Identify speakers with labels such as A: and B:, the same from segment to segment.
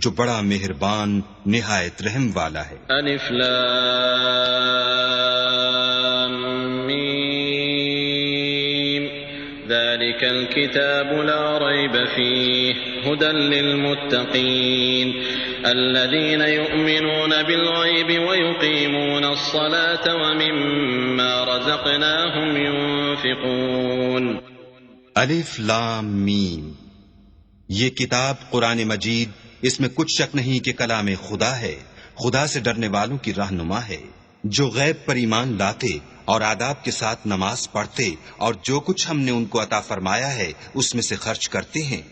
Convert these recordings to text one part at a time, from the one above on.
A: جو بڑا مہربان نہایت رحم والا ہے۔
B: الف لام میم ذلك الكتاب لا ريب فيه هدى للمتقين الذين يؤمنون بالغيب ويقيمون الصلاة ومما رزقناهم ينفقون۔
A: الف لام میم، یہ کتاب قرآن مجید، اس میں کچھ شک نہیں کہ کلام خدا ہے، خدا سے ڈرنے والوں کی رہنما ہے، جو غیب پر ایمان لاتے اور آداب کے ساتھ نماز پڑھتے اور جو کچھ ہم نے ان کو عطا فرمایا ہے اس میں سے خرچ کرتے ہیں۔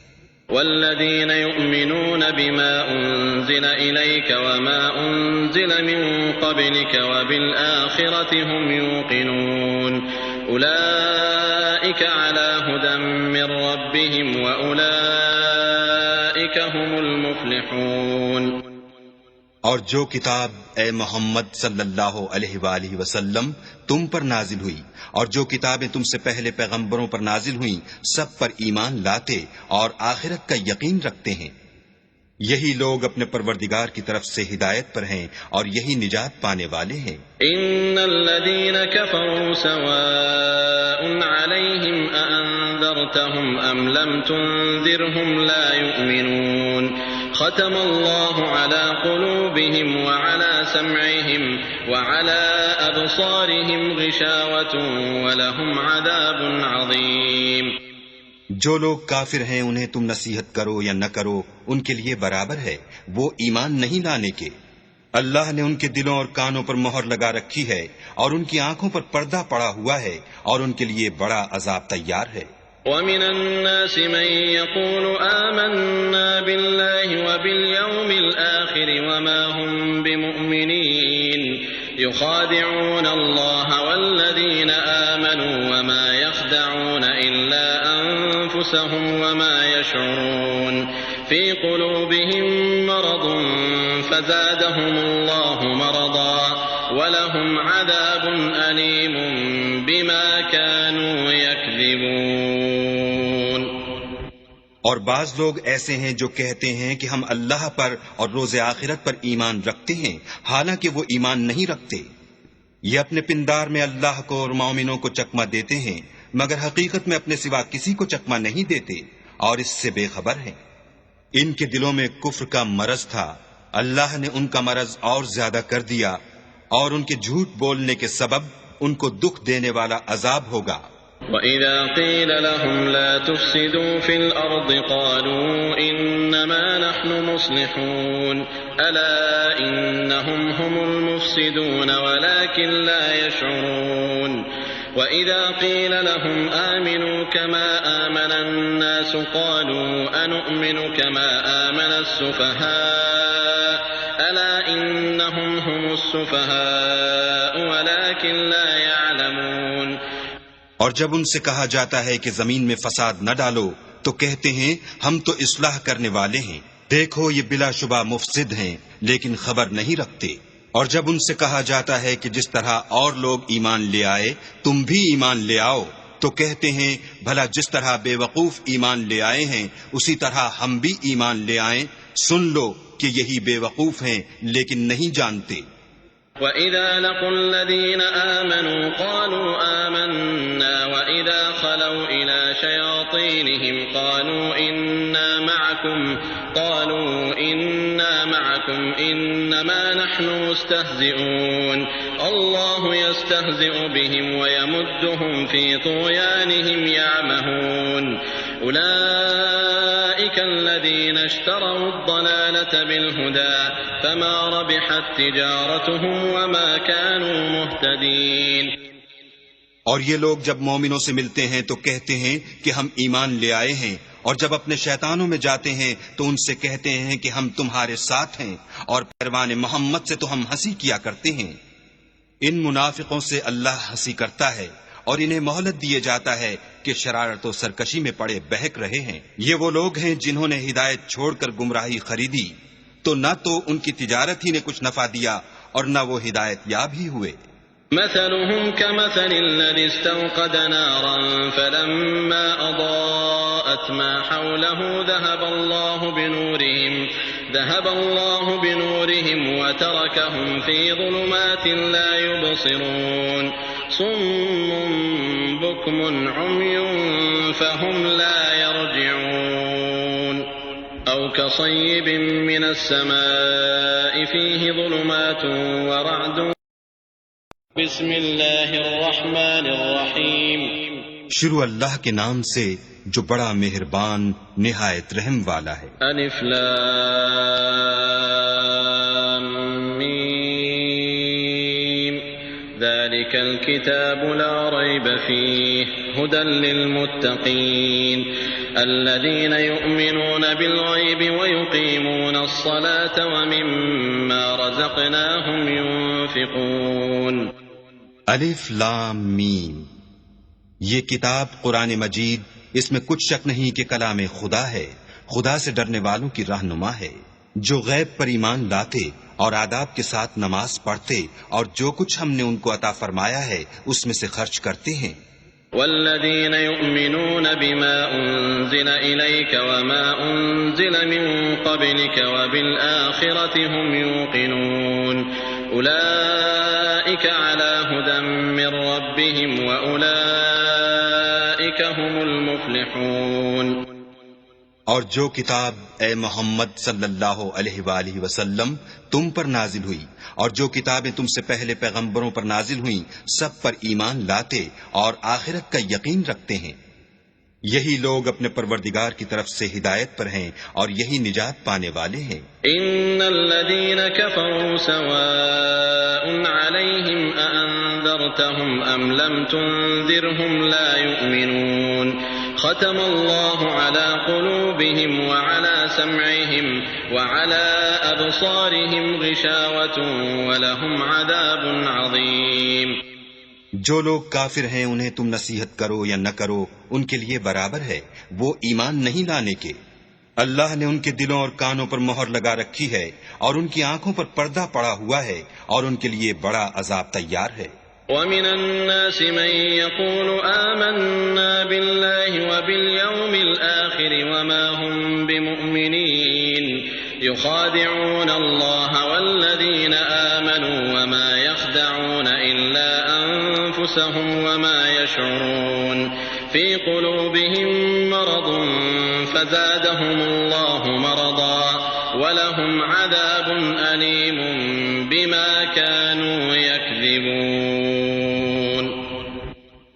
B: والذين يؤمنون بما أنزل إليك وما أنزل من قبلك وبالآخرة هم يوقنون أولئك على هدى من ربهم وأولئك هم المفلحون۔
A: اور جو کتاب اے محمد صلی اللہ علیہ وآلہ وسلم تم پر نازل ہوئی اور جو کتابیں تم سے پہلے پیغمبروں پر نازل ہوئیں سب پر ایمان لاتے اور آخرت کا یقین رکھتے ہیں، یہی لوگ اپنے پروردگار کی طرف سے ہدایت پر ہیں اور یہی نجات پانے والے ہیں۔
B: ان الذين كفروا سواء عليهم أأنذرتهم ام لم تنذرهم لا يؤمنون ختم الله على قلوبهم وعلى سمعهم وعلى أبصارهم غشاوة ولهم عذاب عظيم۔
A: جو لوگ کافر ہیں انہیں تم نصیحت کرو یا نہ کرو ان کے لیے برابر ہے، وہ ایمان نہیں لانے کے۔ اللہ نے ان کے دلوں اور کانوں پر مہر لگا رکھی ہے اور ان کی آنکھوں پر پردہ پڑا ہوا ہے اور ان کے لیے بڑا عذاب تیار ہے۔
B: ومن الناس من يقول آمنا بالله وباليوم الآخر وما هم بمؤمنين يخادعون الله والذين آمنوا وما يخدعون إلا أنفسهم وما يشعرون في قلوبهم مرض فزادهم الله مرضا ولهم عذاب أليم بما كانوا يكذبون۔
A: اور بعض لوگ ایسے ہیں جو کہتے ہیں کہ ہم اللہ پر اور روز آخرت پر ایمان رکھتے ہیں حالانکہ وہ ایمان نہیں رکھتے۔ یہ اپنے پندار میں اللہ کو اور مومنوں کو چکمہ دیتے ہیں مگر حقیقت میں اپنے سوا کسی کو چکمہ نہیں دیتے اور اس سے بے خبر ہیں۔ ان کے دلوں میں کفر کا مرض تھا، اللہ نے ان کا مرض اور زیادہ کر دیا اور ان کے جھوٹ بولنے کے سبب ان کو دکھ دینے والا عذاب ہوگا۔
B: وَإِذَا قِيلَ لَهُمْ لَا تُفْسِدُوا فِي الْأَرْضِ قَالُوا إِنَّمَا نَحْنُ مُصْلِحُونَ أَلَا إِنَّهُمْ هُمُ الْمُفْسِدُونَ وَلَكِنْ لَا يَشْعُرُونَ وَإِذَا قِيلَ لَهُمْ آمِنُوا كَمَا آمَنَ النَّاسُ قَالُوا أَنُؤْمِنُ كَمَا آمَنَ السُّفَهَاءُ أَلَا إِنَّهُمْ هُمُ السُّفَهَاءُ وَلَكِنْ لَا يَعْلَمُونَ۔
A: اور جب ان سے کہا جاتا ہے کہ زمین میں فساد نہ ڈالو تو کہتے ہیں ہم تو اصلاح کرنے والے ہیں، دیکھو یہ بلا شبہ مفسد ہیں لیکن خبر نہیں رکھتے۔ اور جب ان سے کہا جاتا ہے کہ جس طرح اور لوگ ایمان لے آئے تم بھی ایمان لے آؤ تو کہتے ہیں بھلا جس طرح بے وقوف ایمان لے آئے ہیں اسی طرح ہم بھی ایمان لے آئیں، سن لو کہ یہی بے وقوف ہیں لیکن نہیں جانتے۔
B: وَإِذَا لَقُوا الَّذِينَ آمَنُوا قَالُوا آمَنَّا وَإِذَا خَلَوْا إِلَى شَيَاطِينِهِمْ قَالُوا إِنَّا مَعَكُمْ إِنَّمَا نَحْنُ مُسْتَهْزِئُونَ اللَّهُ يَسْتَهْزِئُ بِهِمْ وَيَمُدُّهُمْ فِي طُغْيَانِهِمْ يَعْمَهُونَ أُولَئِكَ الَّذِينَ اشْتَرَوُا الضَّلَالَةَ بِالْهُدَى فَمَا رَبِحَتْ تِجَارَتُهُمْ وَمَا كَانُوا مُهْتَدِينَ۔
A: اور یہ لوگ جب مومنوں سے ملتے ہیں تو کہتے ہیں کہ ہم ایمان لے آئے ہیں، اور جب اپنے شیطانوں میں جاتے ہیں تو ان سے کہتے ہیں کہ ہم تمہارے ساتھ ہیں، اور پیروان محمد سے تو ہم ہنسی کیا کرتے ہیں۔ ان منافقوں سے اللہ ہنسی کرتا ہے اور انہیں مہلت دیے جاتا ہے کہ شرارت و سرکشی میں پڑے بہک رہے ہیں۔ یہ وہ لوگ ہیں جنہوں نے ہدایت چھوڑ کر گمراہی خریدی، تو نہ تو ان کی تجارت ہی نے کچھ نفع دیا اور نہ وہ ہدایت یاب ہی ہوئے۔
B: مثلهم كمثل الذي استوقد نارا فلما أضاءت ما حوله ذهب ذهب الله بنورهم وتركهم في ظلمات لا يبصرون صم بكم عمي فهم لا يرجعون أو كصيب من السماء فيه ظلمات ورعد بسم الله الرحمن الرحيم
A: شروع اللہ کے نام سے جو بڑا مہربان نہایت رحم والا ہے۔
B: الف لام میم ذلك الكتاب لا ريب فيه هدى للمتقين الذين يؤمنون بالغيب ويقيمون الصلاة ومما رزقناهم ينفقون۔
A: الف لام میم، یہ کتاب قرآن مجید، اس میں کچھ شک نہیں کہ کلام خدا ہے، خدا سے ڈرنے والوں کی رہنما ہے، جو غیب پر ایمان لاتے اور آداب کے ساتھ نماز پڑھتے اور جو کچھ ہم نے ان کو عطا فرمایا ہے اس میں سے خرچ کرتے ہیں۔
B: والذين يؤمنون بما أنزل إليك وما أنزل من قبلك وبالآخرة هم يوقنون أولئك على هدى من ربهم وأولئك هم المفلحون۔
A: اور جو کتاب اے محمد صلی اللہ علیہ وآلہ وسلم تم پر نازل ہوئی اور جو کتابیں تم سے پہلے پیغمبروں پر نازل ہوئیں سب پر ایمان لاتے اور آخرت کا یقین رکھتے ہیں، یہی لوگ اپنے پروردگار کی طرف سے ہدایت پر ہیں اور یہی نجات پانے والے ہیں۔
B: ان الذين كفروا سواء عليهم أأنذرتهم أم لم تنذرهم لا يؤمنون ختم الله على قلوبهم وعلى سمعهم وعلى أبصارهم غشاوة ولهم عذاب عظيم۔
A: جو لوگ کافر ہیں انہیں تم نصیحت کرو یا نہ کرو ان کے لیے برابر ہے، وہ ایمان نہیں لانے کے۔ اللہ نے ان کے دلوں اور کانوں پر مہر لگا رکھی ہے اور ان کی آنکھوں پر پردہ پڑا ہوا ہے اور ان کے لیے بڑا عذاب تیار ہے۔
B: ومن الناس من يقول آمنا بالله وباليوم الآخر وما هم بمؤمنين يخادعون الله والذين آمنوا وما يخدعون إلا أنفسهم وما يشعرون في قلوبهم مرض فزادهم الله مرضا ولهم عذاب أليم بما كانوا يكذبون۔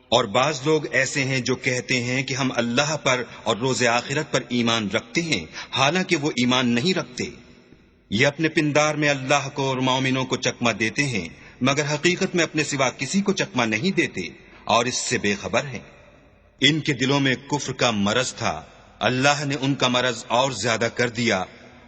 A: اور بعض لوگ ایسے ہیں جو کہتے ہیں کہ ہم اللہ پر اور روز آخرت پر ایمان رکھتے ہیں، حالانکہ وہ ایمان نہیں رکھتے۔ یہ اپنے پندار میں اللہ کو اور مومنوں کو چکمہ دیتے ہیں، مگر حقیقت میں اپنے سوا کسی کو چکمہ نہیں دیتے اور اس سے بے خبر ہیں۔ ان کے دلوں میں کفر کا مرض تھا، اللہ نے ان کا مرض اور زیادہ کر دیا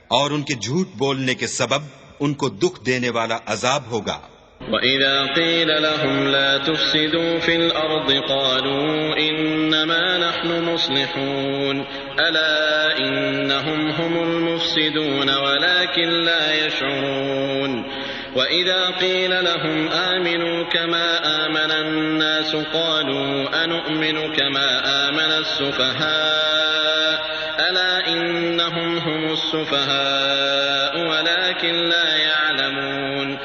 A: اور ان کے جھوٹ بولنے کے سبب ان کو دکھ دینے والا عذاب ہوگا۔
B: وَإِذَا قِيلَ لَهُمْ لَا تُفْسِدُوا فِي الْأَرْضِ قَالُوا إِنَّمَا نَحْنُ مُصْلِحُونَ أَلَا إِنَّهُمْ هُمُ الْمُفْسِدُونَ وَلَكِنْ لَا يَشْعُرُونَ وَإِذَا قِيلَ لَهُمْ آمِنُوا كَمَا آمَنَ النَّاسُ قَالُوا أَنُؤْمِنُ كَمَا آمَنَ السُّفَهَاءُ أَلَا إِنَّهُمْ هُمُ السُّفَهَاءُ وَلَكِنْ لَا يَعْلَمُونَ۔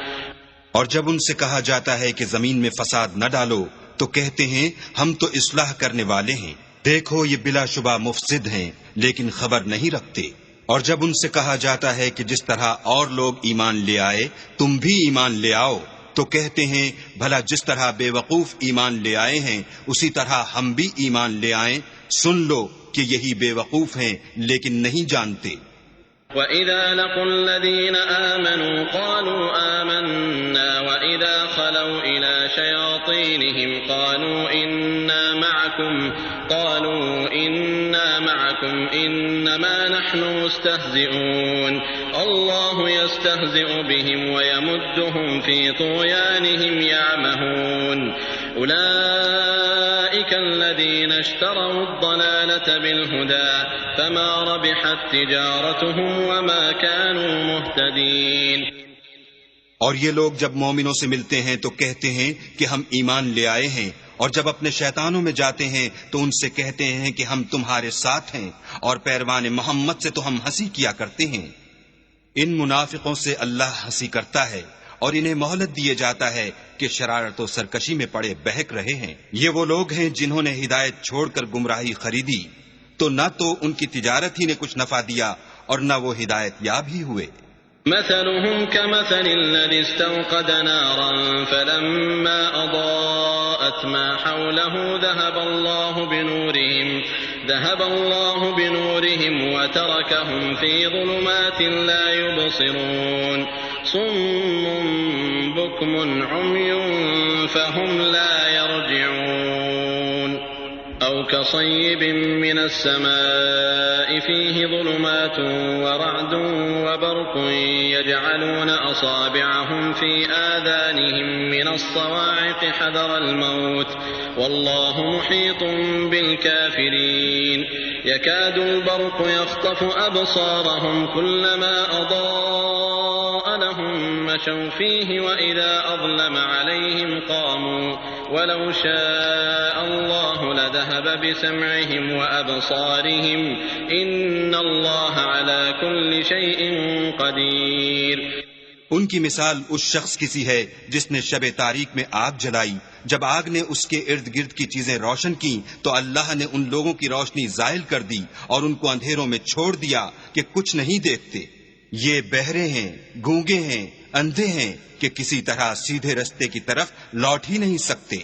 A: اور جب ان سے کہا جاتا ہے کہ زمین میں فساد نہ ڈالو تو کہتے ہیں ہم تو اصلاح کرنے والے ہیں، دیکھو یہ بلا شبہ مفسد ہیں لیکن خبر نہیں رکھتے۔ اور جب ان سے کہا جاتا ہے کہ جس طرح اور لوگ ایمان لے آئے تم بھی ایمان لے آؤ تو کہتے ہیں بھلا جس طرح بے وقوف ایمان لے آئے ہیں اسی طرح ہم بھی ایمان لے آئیں، سن لو کہ یہی بے وقوف ہیں لیکن نہیں جانتے۔
B: وَإِذَا لَقُوا الَّذِينَ آمَنُوا قَالُوا آمَنَّا وَإِذَا خَلَوْا إِلَى شَيَاطِينِهِمْ قَالُوا إِنَّا مَعَكُمْ إِنَّمَا نَحْنُ مُسْتَهْزِئُونَ اللَّهُ يَسْتَهْزِئُ بِهِمْ وَيَمُدُّهُمْ فِي طُغْيَانِهِمْ يَعْمَهُونَ أُولَئِكَ الَّذِينَ اشْتَرَوُا الضَّلَالَةَ بِالْهُدَى فَمَا رَبِحَتْ تِجَارَتُهُمْ وَمَا كَانُوا مُهْتَدِينَ۔
A: اور یہ لوگ جب مومنوں سے ملتے ہیں تو کہتے ہیں کہ ہم ایمان لے آئے ہیں، اور جب اپنے شیطانوں میں جاتے ہیں تو ان سے کہتے ہیں کہ ہم تمہارے ساتھ ہیں، اور پیروان محمد سے تو ہم ہنسی کیا کرتے ہیں۔ ان منافقوں سے اللہ ہنسی کرتا ہے اور انہیں مہلت دیے جاتا ہے کہ شرارت و سرکشی میں پڑے بہک رہے ہیں۔ یہ وہ لوگ ہیں جنہوں نے ہدایت چھوڑ کر گمراہی خریدی، تو نہ تو ان کی تجارت ہی نے کچھ نفع دیا اور نہ وہ ہدایت یاب ہی ہوئے۔
B: مثلهم كمثل الذي استوقد نارا فلما أضاءت ما حوله ذهب الله بنورهم وتركهم في ظلمات لا يبصرون صم بكم عمي فهم لا يرجعون أو كصيب من السماء فيه ظلمات ورعد وبرق يجعلون أصابعهم في آذانهم من الصواعق حذر الموت والله محيط بالكافرين يكاد البرق يخطف أبصارهم كلما أضاء لهم مشوا فيه وإذا أظلم عليهم قاموا ولو شاء الله لذهب بسمعهم وأبصارهم إن الله على كل شيء قدير۔
A: ان کی مثال اس شخص کی سی ہے جس نے شب تاریک میں آگ جلائی، جب آگ نے اس کے ارد گرد کی چیزیں روشن کی تو اللہ نے ان لوگوں کی روشنی زائل کر دی اور ان کو اندھیروں میں چھوڑ دیا کہ کچھ نہیں دیکھتے۔ یہ بہرے ہیں، گونگے ہیں، اندھے ہیں کہ کسی طرح سیدھے رستے کی طرف لوٹ ہی نہیں سکتے۔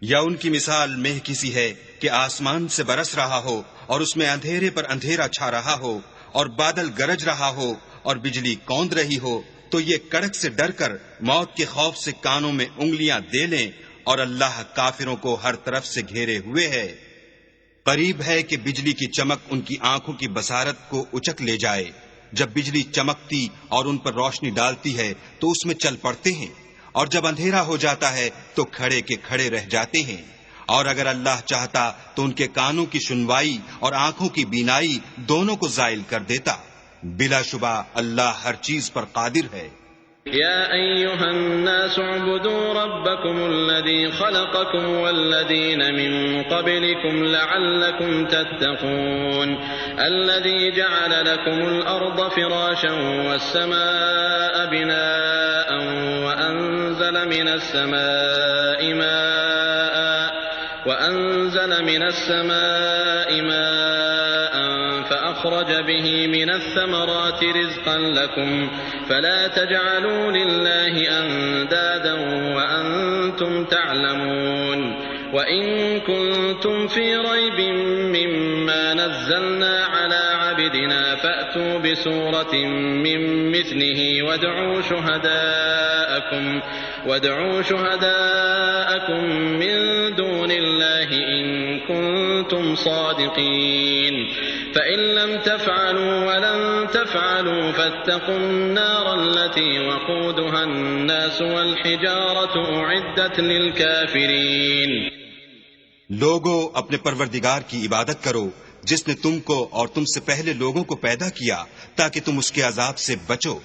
A: یا ان کی مثال مہ کی سی ہے کہ آسمان سے برس رہا ہو اور اس میں اندھیرے پر اندھیرا چھا رہا ہو اور بادل گرج رہا ہو اور بجلی کوند رہی ہو، تو یہ کڑک سے ڈر کر موت کے خوف سے کانوں میں انگلیاں دے لیں، اور اللہ کافروں کو ہر طرف سے گھیرے ہوئے ہے۔ قریب ہے کہ بجلی کی چمک ان کی آنکھوں کی بصارت کو اچک لے جائے۔ جب بجلی چمکتی اور ان پر روشنی ڈالتی ہے تو اس میں چل پڑتے ہیں، اور جب اندھیرا ہو جاتا ہے تو کھڑے کے کھڑے رہ جاتے ہیں۔ اور اگر اللہ چاہتا تو ان کے کانوں کی سنوائی اور آنکھوں کی بینائی دونوں کو زائل کر دیتا۔ بلا شبہ اللہ ہر چیز پر قادر ہے۔
B: يا أيها الناس اعبدوا ربكم الذي خلقكم والذين من قبلكم لعلكم تتقون الذي جعل لكم الأرض فراشا والسماء بناء وأنزل من السماء ماء فأخرج به من الثمرات رزقا لكم فلا تجعلوا لله أندادا وأنتم تعلمون وإن كنتم في ريب مما نزلنا على عبدنا فأتوا بسورة من مثله وادعوا شهداءكم من دون الله إن كنتم صادقين فإن لم تفعلوا ولن تفعلوا فاتقوا النار التي وقودها الناس والحجارة أعدت للكافرين۔
A: لوگو اپنے پروردگار کی عبادت کرو جس نے تم کو اور تم سے پہلے لوگوں کو پیدا کیا تاکہ تم اس کے عذاب سے بچو،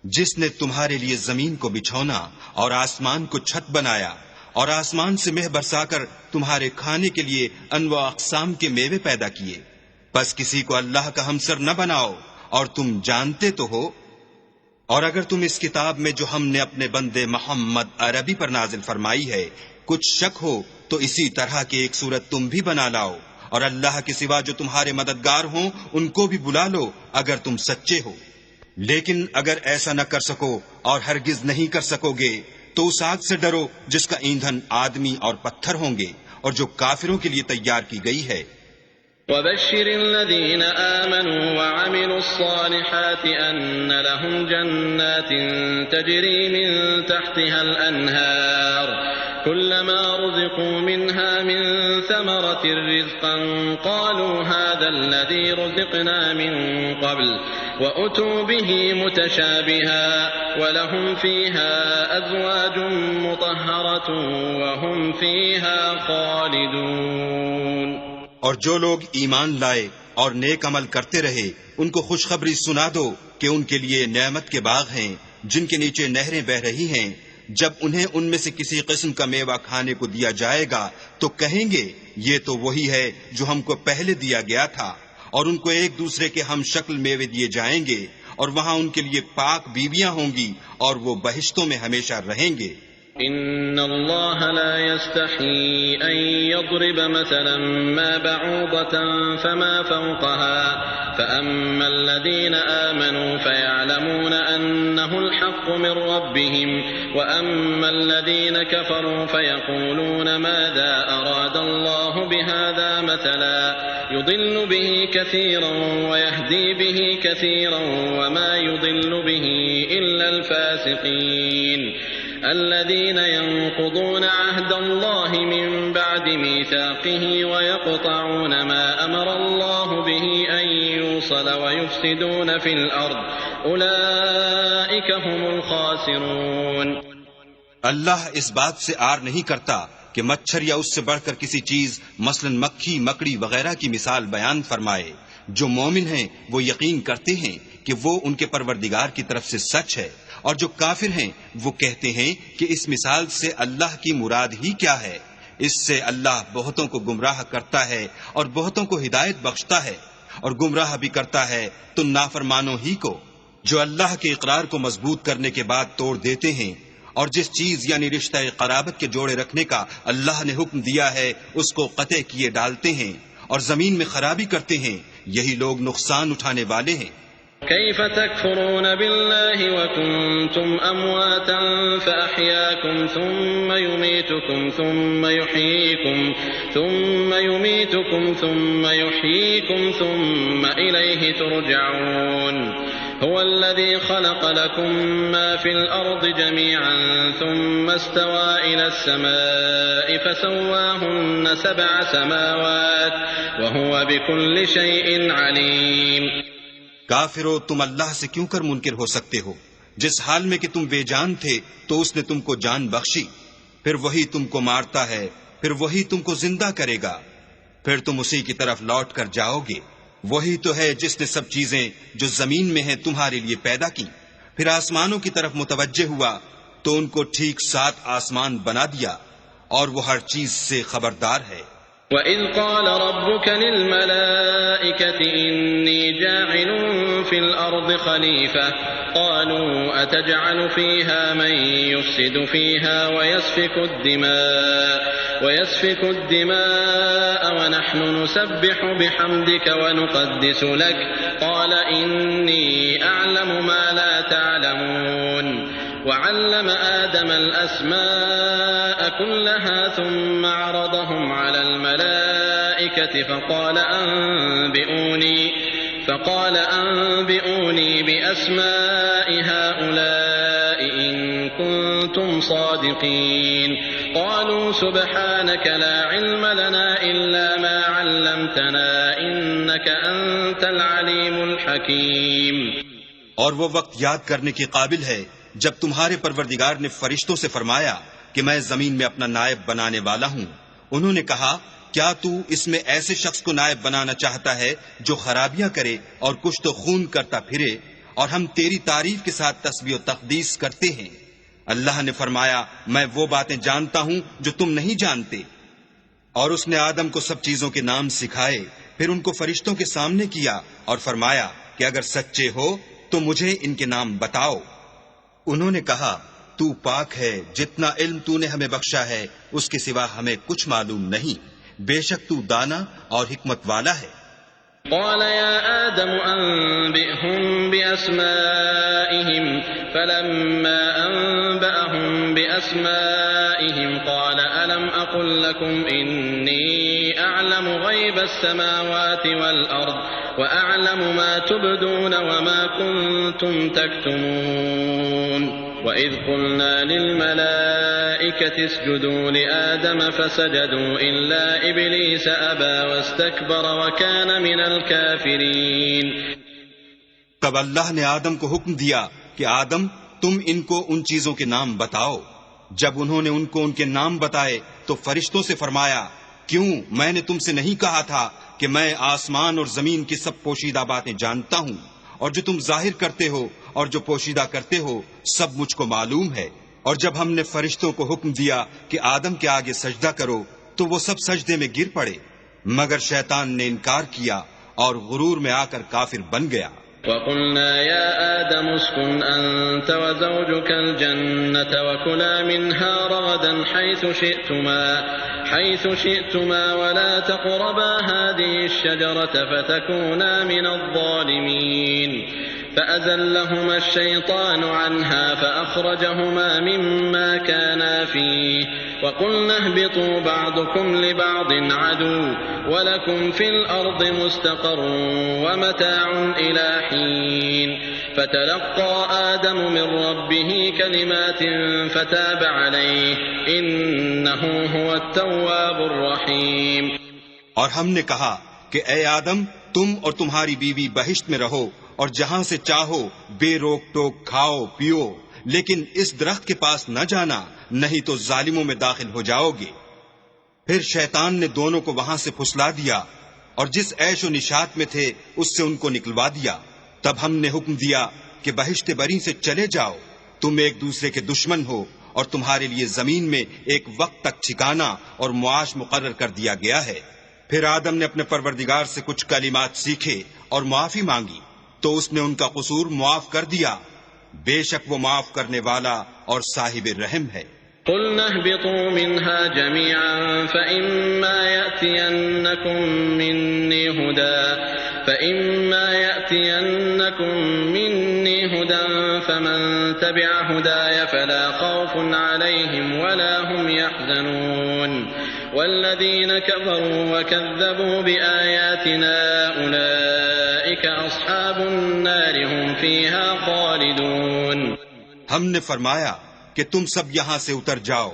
A: جس نے تمہارے لیے زمین کو بچھونا اور آسمان کو چھت بنایا اور آسمان سے مہ برسا کر تمہارے کھانے کے لیے انواع اقسام کے میوے پیدا کیے، بس کسی کو اللہ کا ہمسر نہ بناؤ اور تم جانتے تو ہو۔ اور اگر تم اس کتاب میں جو ہم نے اپنے بندے محمد عربی پر نازل فرمائی ہے کچھ شک ہو تو اسی طرح کی ایک صورت تم بھی بنا لاؤ، اور اللہ کے سوا جو تمہارے مددگار ہوں ان کو بھی بلا لو اگر تم سچے ہو۔ لیکن اگر ایسا نہ کر سکو اور ہرگز نہیں کر سکو گے تو اس آگ سے ڈرو جس کا ایندھن آدمی اور پتھر ہوں گے اور جو کافروں کے لیے تیار کی گئی ہے۔
B: وبشر الذين آمنوا وعملوا الصالحات أن لهم جنات تجري من تحتها الأنهار كلما رزقوا منها من ثمرة رزقا قالوا هذا الذي رزقنا من قبل وأتوا به متشابها ولهم فيها أزواج مطهرة وهم فيها خالدون۔
A: اور جو لوگ ایمان لائے اور نیک عمل کرتے رہے ان کو خوشخبری سنا دو کہ ان کے لیے نعمت کے باغ ہیں جن کے نیچے نہریں بہ رہی ہیں، جب انہیں ان میں سے کسی قسم کا میوہ کھانے کو دیا جائے گا تو کہیں گے یہ تو وہی ہے جو ہم کو پہلے دیا گیا تھا، اور ان کو ایک دوسرے کے ہم شکل میوے دیے جائیں گے اور وہاں ان کے لیے پاک بیویاں ہوں گی اور وہ بہشتوں میں ہمیشہ رہیں گے۔
B: إن الله لا يستحيي أن يضرب مثلا ما بعوضة فما فوقها فأما الذين آمنوا فيعلمون أنه الحق من ربهم وأما الذين كفروا فيقولون ماذا أراد الله بهذا مثلا يضل به كثيرا ويهدي به كثيرا وما يضل به إلا الفاسقين الذين ينقضون عهد الله من بعد ميثاقه ويقطعون ما أمر الله به أن يوصل ويفسدون في الأرض أولئك هم الخاسرون۔
A: اللہ اس بات سے آر نہیں کرتا کہ مچھر یا اس سے بڑھ کر کسی چیز مثلا مکھی، مکڑی وغیرہ کی مثال بیان فرمائے۔ جو مومن ہیں وہ یقین کرتے ہیں کہ وہ ان کے پروردگار کی طرف سے سچ ہے، اور جو کافر ہیں وہ کہتے ہیں کہ اس مثال سے اللہ کی مراد ہی کیا ہے۔ اس سے اللہ بہتوں کو گمراہ کرتا ہے اور بہتوں کو ہدایت بخشتا ہے، اور گمراہ بھی کرتا ہے تو نافرمانوں ہی کو، جو اللہ کے اقرار کو مضبوط کرنے کے بعد توڑ دیتے ہیں، اور جس چیز یعنی رشتہ قرابت کے جوڑے رکھنے کا اللہ نے حکم دیا ہے اس کو قطع کیے ڈالتے ہیں اور زمین میں خرابی کرتے ہیں۔ یہی لوگ نقصان اٹھانے والے ہیں۔
B: كيف تكفرون بالله وكنتم أمواتا فأحياكم ثم يميتكم ثم يحييكم ثم إليه ترجعون هو الذي خلق لكم ما في الأرض جميعا ثم استوى إلى السماء فسواهن 7 سماوات وهو بكل شيء عليم۔
A: کافرو، تم اللہ سے کیوں کر منکر ہو سکتے ہو؟ جس حال میں کہ تم بے جان تھے تو اس نے تم کو جان بخشی، پھر وہی تم کو مارتا ہے، پھر وہی تم کو زندہ کرے گا، پھر تم اسی کی طرف لوٹ کر جاؤ گے۔ وہی تو ہے جس نے سب چیزیں جو زمین میں ہیں تمہارے لیے پیدا کی، پھر آسمانوں کی طرف متوجہ ہوا تو ان کو ٹھیک 7 آسمان بنا دیا، اور وہ ہر چیز سے خبردار ہے۔
B: وَإِذْ قَالَ رَبُّكَ لِلْمَلَائِكَةِ إِنِّي جَاعِلٌ فِي الْأَرْضِ خَلِيفَةً قَالُوا أَتَجْعَلُ فِيهَا مَن يُفْسِدُ فِيهَا وَيَسْفِكُ الدِّمَاءَ وَنَحْنُ نُسَبِّحُ بِحَمْدِكَ وَنُقَدِّسُ لَكَ قَالَ إِنِّي أَعْلَمُ مَا لَا تَعْلَمُونَ وعلم آدم الأسماء كلها ثم عرضهم على الملائكة فقال أنبئوني بأسماء هؤلاء إن كنتم صادقين قالوا سبحانك لا علم لنا إلا ما علمتنا إنك أنت العليم الحكيم۔
A: اور وہ وقت یاد کرنے کے قابل ہے جب تمہارے پروردگار نے فرشتوں سے فرمایا کہ میں زمین میں اپنا نائب بنانے والا ہوں۔ انہوں نے کہا، کیا تو اس میں ایسے شخص کو نائب بنانا چاہتا ہے جو خرابیاں کرے اور کچھ تو خون کرتا پھرے، اور ہم تیری تعریف کے ساتھ تسبیح و تقدیس کرتے ہیں۔ اللہ نے فرمایا، میں وہ باتیں جانتا ہوں جو تم نہیں جانتے۔ اور اس نے آدم کو سب چیزوں کے نام سکھائے، پھر ان کو فرشتوں کے سامنے کیا اور فرمایا کہ اگر سچے ہو تو مجھے ان کے نام بتاؤ۔ انہوں نے کہا، تو پاک ہے، جتنا علم تو نے ہمیں بخشا ہے اس کے سوا ہمیں کچھ معلوم نہیں، بے شک تو دانا اور حکمت والا ہے۔
B: قال يا آدم أنبئهم بأسمائهم فلما أنبأهم بأسمائهم قال ألم أقل لكم إني أعلم غيب السماوات والأرض وأعلم ما تبدون وما كنتم تكتمون وإذ قلنا للملائكة اسجدوا لآدم فسجدوا إلا إبليس أبى واستكبر وكان من الكافرين۔
A: تب اللہ نے آدم کو حکم دیا کہ آدم تم ان کو ان چیزوں کے نام بتاؤ۔ جب انہوں نے ان کو ان کے نام بتائے تو فرشتوں سے فرمایا، کیوں میں نے تم سے نہیں کہا تھا کہ میں آسمان اور زمین کی سب پوشیدہ باتیں جانتا ہوں، اور جو تم ظاہر کرتے ہو اور جو پوشیدہ کرتے ہو سب مجھ کو معلوم ہے۔ اور جب ہم نے فرشتوں کو حکم دیا کہ آدم کے آگے سجدہ کرو تو وہ سب سجدے میں گر پڑے، مگر شیطان نے انکار کیا اور غرور میں آ کر کافر بن گیا۔
B: وقلنا يا آدم اسكن أنت وزوجك الجنة وكلا منها رغدا حيث شئتما ولا تقربا هذه الشجرة فتكونا من الظالمين فأزلهما الشيطان عنها فأخرجهما مما كانا فيه وقلنا اهبطوا بعضكم لبعض عدو ولكم في الأرض مستقر ومتاع إلى حين فتلقى آدم من ربه كلمات فتاب عليه إنه هو التواب الرحيم.
A: اور ہم نے کہا کہ اے آدم تم اور تمہاری بیوی بہشت میں رہو اور جہاں سے چاہو بے روک ٹوک کھاؤ پیو، لیکن اس درخت کے پاس نہ جانا نہیں تو ظالموں میں داخل ہو جاؤ گے. پھر شیطان نے دونوں کو وہاں سے پھسلا دیا اور جس عیش و نشاط میں تھے اس سے ان کو نکلوا دیا. تب ہم نے حکم دیا کہ بہشت بری سے چلے جاؤ، تم ایک دوسرے کے دشمن ہو اور تمہارے لیے زمین میں ایک وقت تک ٹھکانہ اور معاش مقرر کر دیا گیا ہے. پھر آدم نے اپنے پروردگار سے کچھ کلمات سیکھے اور معافی مانگی تو اس نے ان کا قصور معاف کر دیا. بے شک وہ معاف کرنے والا اور صاحب رحم ہے.
B: قلنا اهبطوا منها جميعا فإما يأتينكم مني هدى فمن تبع هداي فلا خوف عليهم ولا هم يحزنون والذين كفروا وكذبوا بآياتنا أولئك أصحاب النار هم فيها خالدون.
A: ہم نے فرمایا کہ تم سب یہاں سے اتر جاؤ،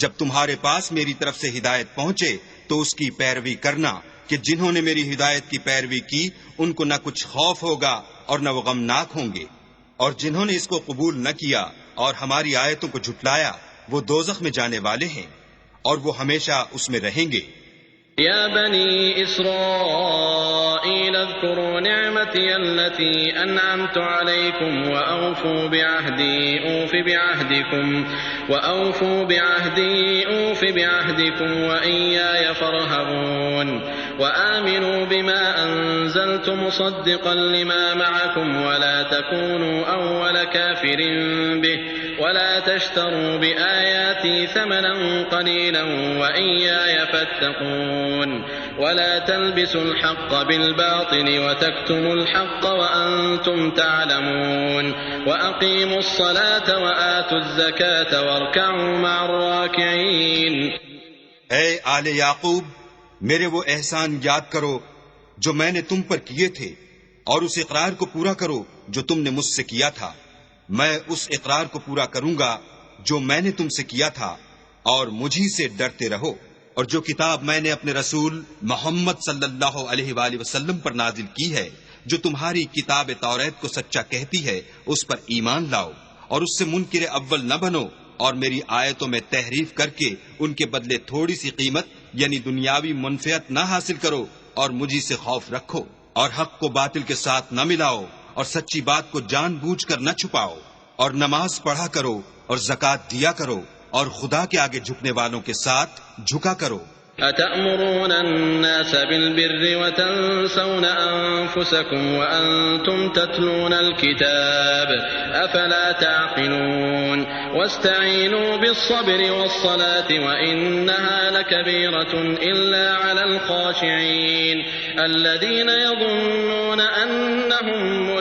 A: جب تمہارے پاس میری طرف سے ہدایت پہنچے تو اس کی پیروی کرنا کہ جنہوں نے میری ہدایت کی پیروی کی ان کو نہ کچھ خوف ہوگا اور نہ وہ غمناک ہوں گے، اور جنہوں نے اس کو قبول نہ کیا اور ہماری آیتوں کو جھٹلایا وہ دوزخ میں جانے والے ہیں اور وہ ہمیشہ اس میں رہیں گے.
B: يا بني إسرائيل اذكروا نعمتي التي أنعمت عليكم وأوفوا بعهدي أوف بعهدكم وإياي فارهبون وآمنوا بما أنزلت مصدقا لما معكم ولا تكونوا أول كافر به ولا تشتروا بآياتي ثمنا قليلا وإياي فاتقون ولا تلبسوا الحق بالباطل وتكتموا الحق وأنتم تعلمون وأقيموا الصلاة وآتوا الزكاة واركعوا مع الراكعين.
A: اے آل یعقوب، میرے وہ احسان یاد کرو جو میں نے تم پر کیے تھے اور اس اقرار کو پورا کرو جو تم نے مجھ سے کیا تھا. میں اس اقرار کو پورا کروں گا جو میں نے تم سے کیا تھا اور مجھی سے ڈرتے رہو. اور جو کتاب میں نے اپنے رسول محمد صلی اللہ علیہ وآلہ وسلم پر نازل کی ہے، جو تمہاری کتاب توریت کو سچا کہتی ہے، اس پر ایمان لاؤ اور اس سے منکر اول نہ بنو اور میری آیتوں میں تحریف کر کے ان کے بدلے تھوڑی سی قیمت یعنی دنیاوی منفعت نہ حاصل کرو اور مجھی سے خوف رکھو اور حق کو باطل کے ساتھ نہ ملاؤ اور سچی بات کو جان بوجھ کر نہ چھپاؤ اور نماز پڑھا کرو اور زکوٰۃ دیا کرو اور خدا کے آگے جھکنے والوں کے ساتھ جھکا کرو.
B: أتأمرون الناس بالبر وتنسون أنفسكم وأنتم تتلون الكتاب أفلا تعقلون واستعينوا بالصبر والصلاة وإنها لكبيرة إلا على الخاشعين الذين يظنون أنهم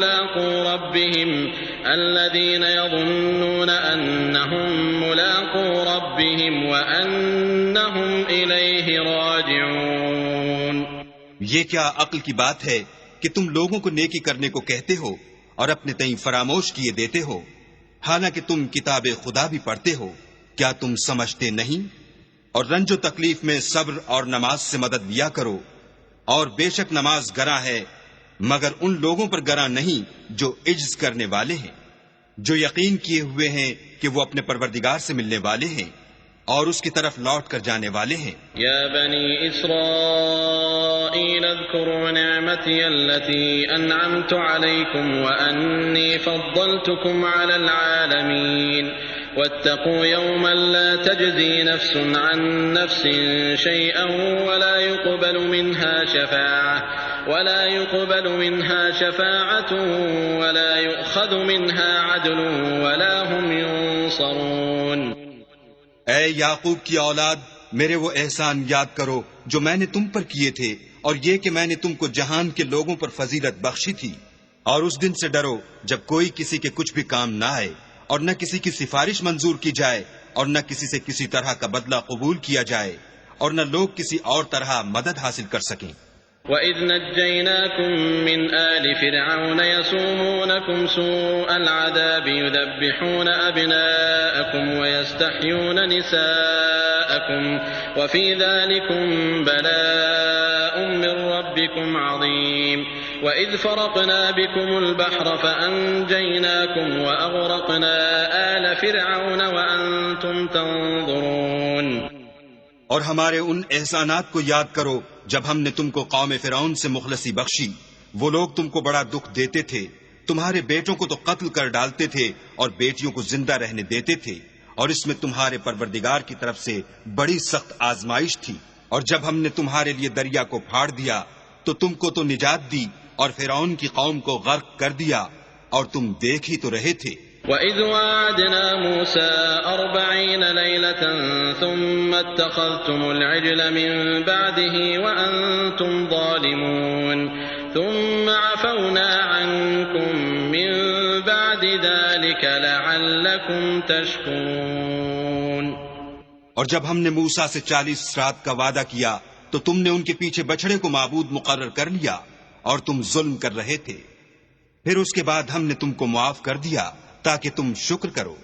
B: ملاقو ربهم وأنهم إليه راجعون.
A: یہ کیا عقل کی بات ہے کہ تم لوگوں کو نیکی کرنے کو کہتے ہو اور اپنے تئیں فراموش کیے دیتے ہو، حالانکہ تم کتاب خدا بھی پڑھتے ہو. کیا تم سمجھتے نہیں؟ اور رنج و تکلیف میں صبر اور نماز سے مدد لیا کرو، اور بے شک نماز گراں ہے مگر ان لوگوں پر گراں نہیں جو عجز کرنے والے ہیں، جو یقین کیے ہوئے ہیں کہ وہ اپنے پروردگار سے ملنے والے ہیں اور اس کی طرف لوٹ کر جانے والے ہیں.
B: یا بنی اسرائیل اذکروا نعمتی التي انعمت علیکم وانی فضلتکم علی العالمین واتقوا يوما لا تجزي نفس عن نفس شيئا ولا يقبل منها شفاعة ولا يقبل منها شفاعة ولا يؤخذ منها عدل ولا هم ينصرون۔
A: اے یعقوب کی اولاد، میرے وہ احسان یاد کرو جو میں نے تم پر کیے تھے، اور یہ کہ میں نے تم کو جہان کے لوگوں پر فضیلت بخشی تھی۔ اور اس دن سے ڈرو جب کوئی کسی کے کچھ بھی کام نہ آئے، اور نہ کسی کی سفارش منظور کی جائے، اور نہ کسی سے کسی طرح کا بدلہ قبول کیا جائے، اور نہ لوگ کسی اور طرح مدد حاصل کر سکیں۔
B: وَإِذْ نَجَّيْنَاكُمْ مِنْ آلِ فِرْعَوْنَ يَسُومُونَكُمْ سُوءَ الْعَذَابِ يُذَبِّحُونَ أَبْنَاءَكُمْ وَيَسْتَحْيُونَ نِسَاءَكُمْ وَفِي ذَلِكُمْ بَلَاءٌ مِّن رَّبِّكُمْ عَظِيمٌ۔ وَإِذْ فَرَقْنَا بِكُمُ الْبَحْرَ فَأَنجَيْنَاكُمْ وَأَغْرَقْنَا آلَ فِرْعَوْنَ وَأَنتُمْ تَنظُرُونَ۔
A: اور ہمارے ان احسانات کو یاد کرو جب ہم نے تم کو قوم فرعون سے مخلصی بخشی۔ وہ لوگ تم کو بڑا دکھ دیتے تھے، تمہارے بیٹوں کو تو قتل کر ڈالتے تھے اور بیٹیوں کو زندہ رہنے دیتے تھے، اور اس میں تمہارے پروردگار کی طرف سے بڑی سخت آزمائش تھی۔ اور جب ہم نے تمہارے لیے دریا کو پھاڑ دیا تو تم کو تو نجات دی، اور فرعون کی قوم کو غرق کر دیا، اور تم دیکھ ہی تو رہے تھے۔
B: وَإِذْ وَاعَدْنَا مُوسَىٰ 40 لَيْلَةً ثُمَّ اتَّخَذْتُمُ الْعِجْلَ مِن بَعْدِهِ وَأَنتُمْ ظَالِمُونَ ثُمَّ عَفَوْنَا عَنكُم مِّن بَعْدِ ذَلِكَ لَعَلَّكُمْ تَشْكُرُونَ۔
A: اور جب ہم نے موسیٰ سے 40 رات کا وعدہ کیا تو تم نے ان کے پیچھے بچڑے کو معبود مقرر کر لیا، اور تم ظلم کر رہے تھے۔ پھر اس کے بعد ہم نے تم کو معاف کر دیا تاکہ تم شکر کرو۔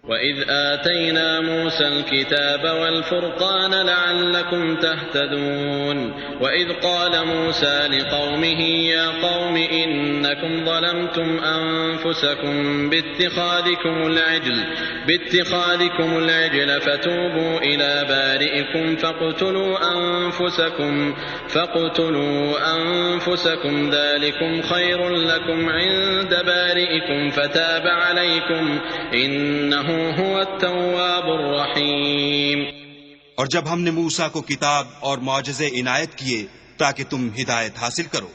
B: وَإِذْ آتَيْنَا مُوسَى الْكِتَابَ وَالْفُرْقَانَ لَعَلَّكُمْ تَهْتَدُونَ وَإِذْ قَالَ مُوسَى لِقَوْمِهِ يَا قَوْمِ إِنَّكُمْ ظَلَمْتُمْ أَنفُسَكُمْ بِاتِّخَاذِكُمُ الْعِجْلَ فَتُوبُوا إِلَى بَارِئِكُمْ فَاقْتُلُوا أَنفُسَكُمْ ذَلِكُمْ خَيْرٌ لَكُمْ عِندَ بَارِئِكُمْ فَتَابَ عَلَيْكُمْ إِنَّهُ هُوَ التَّوَّابُ الرَّحِيمُ۔
A: اور جب ہم نے موسیٰ کو کتاب اور معجزے عنایت کیے تاکہ تم ہدایت حاصل کرو،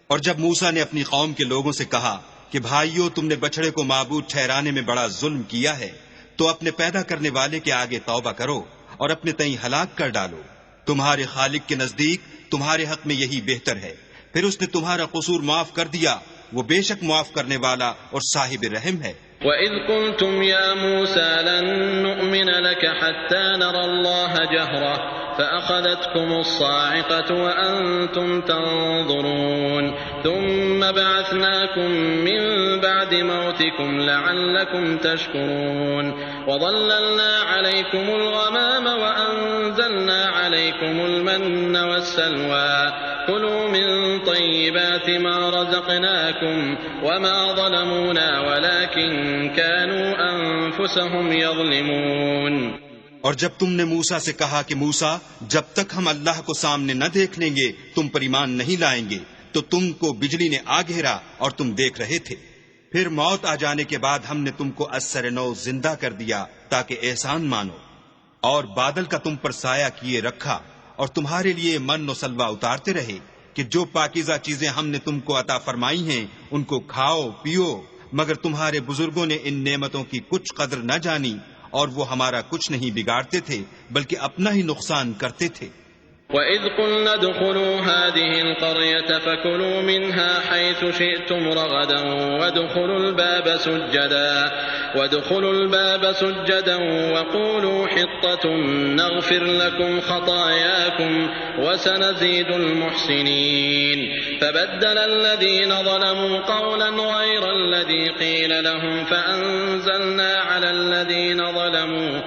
A: اور جب موسیٰ نے اپنی قوم کے لوگوں سے کہا کہ بھائیو، تم نے بچڑے کو معبود ٹھہرانے میں بڑا ظلم کیا ہے، تو اپنے پیدا کرنے والے کے آگے توبہ کرو اور اپنے تئیں ہلاک کر ڈالو۔ تمہارے خالق کے نزدیک تمہارے حق میں یہی بہتر ہے۔ پھر اس نے تمہارا قصور معاف کر دیا، وہ بے شک معاف کرنے والا اور صاحب رحم ہے۔
B: وَإِذْ قُلْتُمْ يَا مُوسَىٰ لَن نُّؤْمِنَ لَكَ حَتَّىٰ نَرَى اللَّهَ جَهْرَةً فَأَخَذَتْكُمُ الصَّاعِقَةُ وَأَنتُمْ تَنظُرُونَ ثُمَّ بَعَثْنَاكُم مِّن بَعْدِ مَوْتِكُمْ لَعَلَّكُمْ تَشْكُرُونَ وَظَلَّلْنَا عَلَيْكُمُ الْغَمَامَ وَأَنزَلْنَا عَلَيْكُمُ الْمَنَّ وَالسَّلْوَىٰ كُلُوا مِن طَيِّبَاتِ مَا رَزَقْنَاكُمْ وَمَا ظَلَمُونَا وَلَٰكِن كَانُوا أَنفُسَهُمْ يَظْلِمُونَ۔
A: اور جب تم نے موسیٰ سے کہا کہ موسیٰ، جب تک ہم اللہ کو سامنے نہ دیکھ لیں گے تم پر ایمان نہیں لائیں گے، تو تم کو بجلی نے آ گھیرا اور تم دیکھ رہے تھے۔ پھر موت آ جانے کے بعد ہم نے تم کو ازسر نو زندہ کر دیا تاکہ احسان مانو، اور بادل کا تم پر سایہ کیے رکھا، اور تمہارے لیے من و سلوہ اتارتے رہے کہ جو پاکیزہ چیزیں ہم نے تم کو عطا فرمائی ہیں ان کو کھاؤ پیو، مگر تمہارے بزرگوں نے ان نعمتوں کی کچھ قدر نہ جانی، اور وہ ہمارا کچھ نہیں بگاڑتے تھے بلکہ اپنا ہی نقصان کرتے تھے۔
B: وَإِذْ قُلْنَا ادْخُلُوا هَٰذِهِ الْقَرْيَةَ فَكُلُوا مِنْهَا حَيْثُ شِئْتُمْ رَغَدًا وَادْخُلُوا الْبَابَ سُجَّدًا وَقُولُوا حِطَّةٌ نَّغْفِرْ لَكُمْ خَطَايَاكُمْ وَسَنَزِيدُ الْمُحْسِنِينَ فَبَدَّلَ الَّذِينَ ظَلَمُوا قَوْلًا غَيْرَ الَّذِي قِيلَ لَهُمْ فَأَنزَلْنَا عَلَى الَّذِينَ ظَلَمُوا